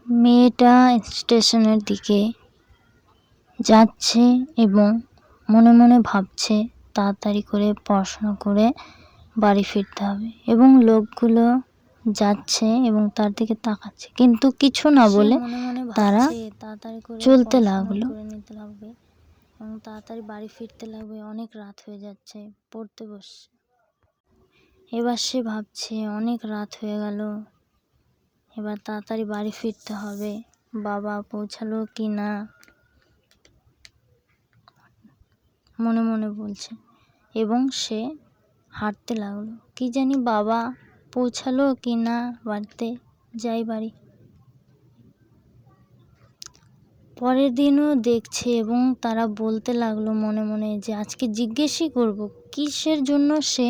মেয়েটা স্টেশনের দিকে যাচ্ছে এবং মনে মনে ভাবছে তাড়াতাড়ি করে পড়াশোনা করে বাড়ি ফিরতে হবে, এবং লোকগুলো যাচ্ছে এবং তার দিকে তাকাচ্ছে, কিন্তু কিছু না বলে তারা চলতে লাগলো এবং তাড়াতাড়ি বাড়ি ফিরতে লাগবে। অনেক রাত হয়ে যাচ্ছে, পড়তে বসছে। এবার সে ভাবছে অনেক রাত হয়ে গেল, এবার তাড়াতাড়ি বাড়ি ফিরতে হবে, বাবা পৌঁছালো কি না মনে মনে বলছে, এবং সে হাঁটতে লাগলো। কি জানি বাবা পৌঁছালো কি না, বাড়িতে যাই বাড়ি। পরের দিনও দেখছে এবং তারা বলতে লাগলো মনে মনে যে আজকে জিজ্ঞেসই করব কিসের জন্য সে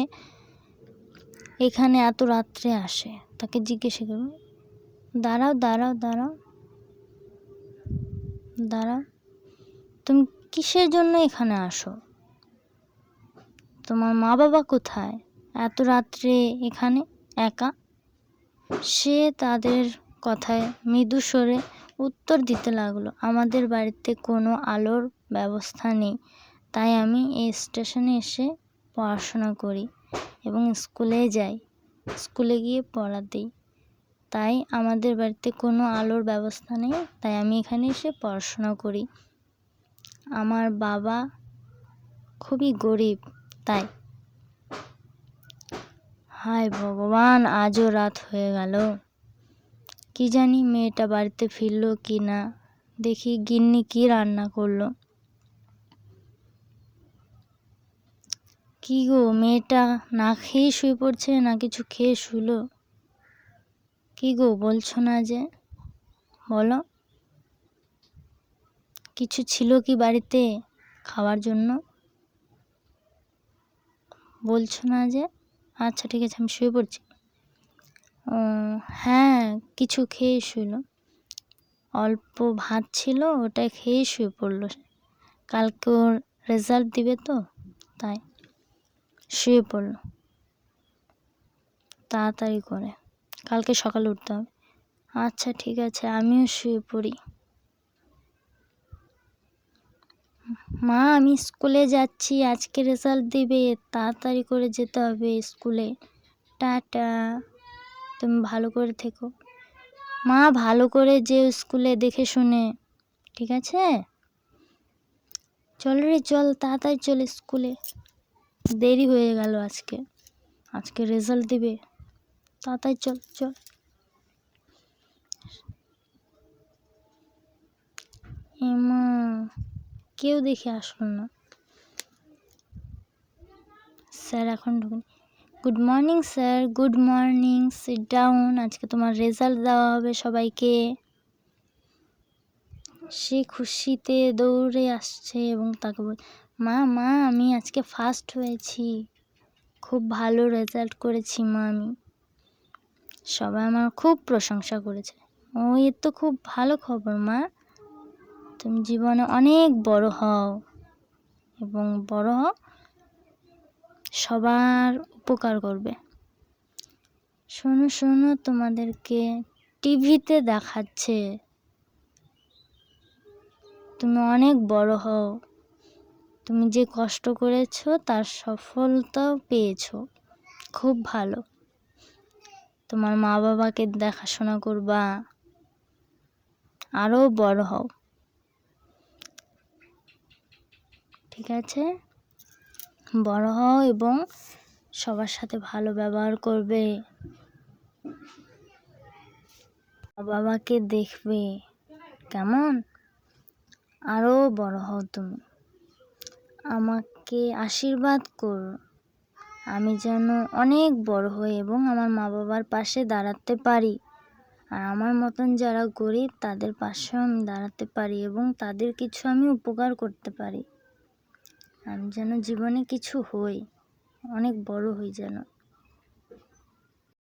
এখানে এত রাত্রে আসে, তাকে জিজ্ঞেস করব। দাঁড়াও দাঁড়াও দাঁড়াও দাঁড়াও, তুমি কিসের জন্য এখানে আসো? তোমার মা বাবা কোথায়? এত রাত্রে এখানে একা? সে তাদের কথায় মৃদু স্বরে উত্তর দিতে লাগলো, আমাদের বাড়িতে কোনো আলোর ব্যবস্থা নেই, তাই আমি এই স্টেশনে এসে পড়াশোনা করি এবং স্কুলে যাই, স্কুলে গিয়ে পড়া দিই। তাই আমাদের বাড়িতে কোনো আলোর ব্যবস্থা নেই, তাই আমি এখানে এসে পড়াশোনা করি। আমার বাবা খুবই গরিব, তাই। হায় ভগবান, আজও রাত হয়ে গেল। কি জানি মেয়েটা বাড়িতে ফিরলো কি না, দেখি গিন্নি কি রান্না করলো। কি গো, মেয়েটা না খেয়ে শুয়ে পড়ছে না কিছু খেয়ে শুলো? কি গো বলছো না যে? বলো, কিছু ছিল কি বাড়িতে খাওয়ার জন্য? বলছো না যে? আচ্ছা ঠিক আছে, আমি শুয়ে পড়ছি। ও হ্যাঁ, কিছু খেয়ে শুলো, অল্প ভাত ছিল ওটা খেয়ে শুয়ে পড়লো। কালকে ওর রেজাল্ট দিবে তো, তাই শুয়ে পড়লো তাড়াতাড়ি করে, কালকে সকালে উঠতে হবে। আচ্ছা ঠিক আছে, আমিও শুয়ে পড়ি। মা আমি স্কুলে যাচ্ছি, আজকে রেজাল্ট দিবে, তাড়াতাড়ি করে যেতে হবে স্কুলে। টাটা, তুমি ভালো করে থেকো। মা ভালো করে যেও স্কুলে, দেখে শুনে, ঠিক আছে? চল রে চল, তাড়াতাড়ি চল স্কুলে, দেরি হয়ে গেল, আজকে রেজাল্ট দিবে, তাড়াতাড়ি চল চল। এমা, কেউ দেখে আসলো না। স্যার এখন ঢুকুন। Good morning sir, good morning, sit down, আজকে তোমার রেজাল্ট দেওয়া হবে সবাইকে। সে খুশিতে দৌড়ে আসছে এবং তাকে বল, মা মা আমি আজকে ফার্স্ট হয়েছি, খুব ভালো রেজাল্ট করেছি মা আমি, সবাই আমার খুব প্রশংসা করেছে। ও এ তো খুব ভালো খবর মা, তুমি জীবনে অনেক বড় হও এবং বড় হও, সবার উপকার করবে। শোনো শোনো, তোমাদেরকে টিভিতে দেখাচ্ছে, তুমি অনেক বড় হও, তুমি যে কষ্ট করেছো তার সফলতাও পেয়েছো, খুব ভালো। তোমার মা বাবাকে দেখাশোনা করবা, আরও বড় হও, ঠিক আছে? বড় হও এবং সবার সাথে ভালো ব্যবহার করবে, মা বাবাকে দেখবে, কেমন? আরও বড় হও তুমি, আমাকে আশীর্বাদ করো, আমি যেন অনেক বড় হই এবং আমার মা বাবার পাশে দাঁড়াতে পারি, আর আমার মতন যারা গরিব তাদের পাশেও আমি দাঁড়াতে পারি এবং তাদের কিছু আমি উপকার করতে পারি। আমি যেন জীবনে কিছু হই, অনেক বড় হই যেন।